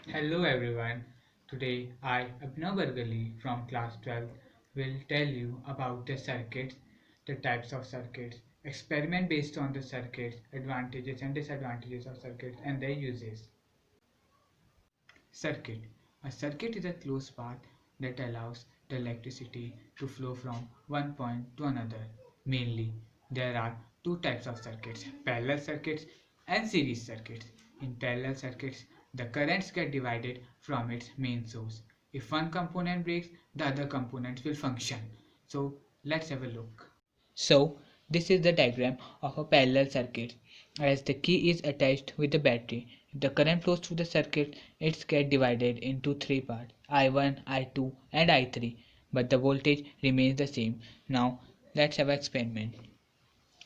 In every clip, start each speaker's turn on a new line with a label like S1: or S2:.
S1: Hello everyone. Today I, Abhinav Bargali from class 12, will tell you about the circuits, the types of circuits, experiment based on the circuits, advantages and disadvantages of circuits and their uses. Circuit. A circuit is a closed path that allows the electricity to flow from one point to another. Mainly, there are two types of circuits, parallel circuits and series circuits. In parallel circuits, the currents get divided from its main source. If one component breaks, the other components will function. So let's have a look. So this is the diagram of a parallel circuit. As the key is attached with the battery, if the current flows through the circuit, it gets divided into three parts, I1, I2 and I3, but the voltage remains the same. Now let's have an experiment.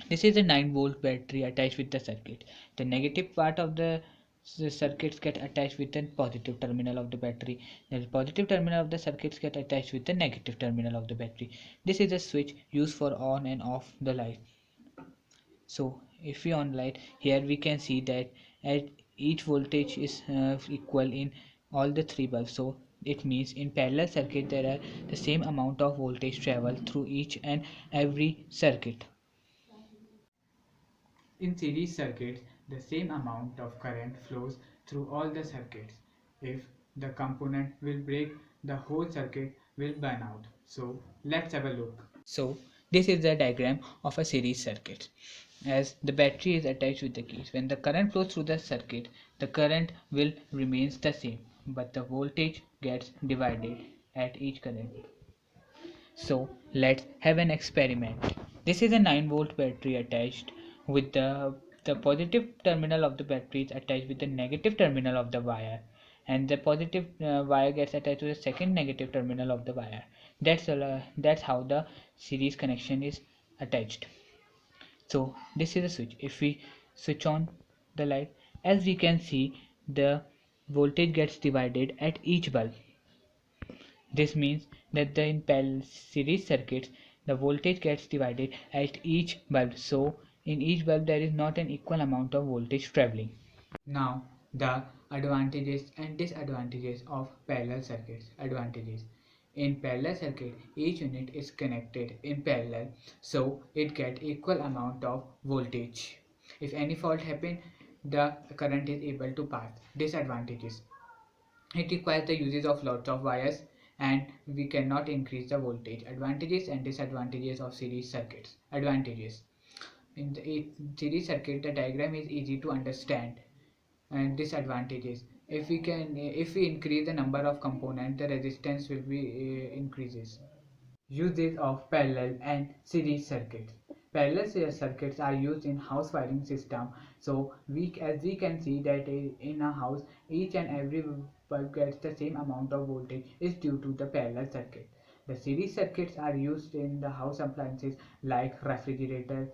S1: This is a 9-volt battery attached with the circuit. The negative part of the circuits get attached with the positive terminal of the battery. The positive terminal of the circuits get attached with the negative terminal of the battery. This is a switch used for on and off the light. So if we on light, here we can see that at each voltage is equal in all the three bulbs. So it means in parallel circuit there are the same amount of voltage travel through each and every circuit. In series circuits, the same amount of current flows through all the circuits. If the component will break, the whole circuit will burn out. So let's have a look. So this is the diagram of a series circuit. As the battery is attached with the keys, when the current flows through the circuit, the current will remains the same, but the voltage gets divided at each current. So let's have an experiment. This is a 9-volt battery attached with the positive terminal of the battery is attached with the negative terminal of the wire, and the positive wire gets attached to the second negative terminal of the wire. That's how the series connection is attached. So this is a switch. If we switch on the light, as we can see, the voltage gets divided at each bulb. This means that in parallel series circuits, the voltage gets divided at each bulb. So in each bulb there is not an equal amount of voltage traveling. Now the advantages and disadvantages of parallel circuits. Advantages. In parallel circuit, each unit is connected in parallel, so it gets equal amount of voltage. If any fault happen, the current is able to pass. Disadvantages. It requires the uses of lots of wires and we cannot increase the voltage. Advantages and disadvantages of series circuits. Advantages. In the series circuit, the diagram is easy to understand. And disadvantages. If we increase the number of components, the resistance will be increases. Uses of parallel and series circuits. Parallel circuits are used in house wiring system. So as we can see that in a house, each and every bulb gets the same amount of voltage is due to the parallel circuit. The series circuits are used in the house appliances like refrigerators,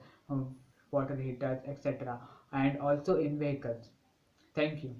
S1: water heaters, etc., and also in vehicles. Thank you.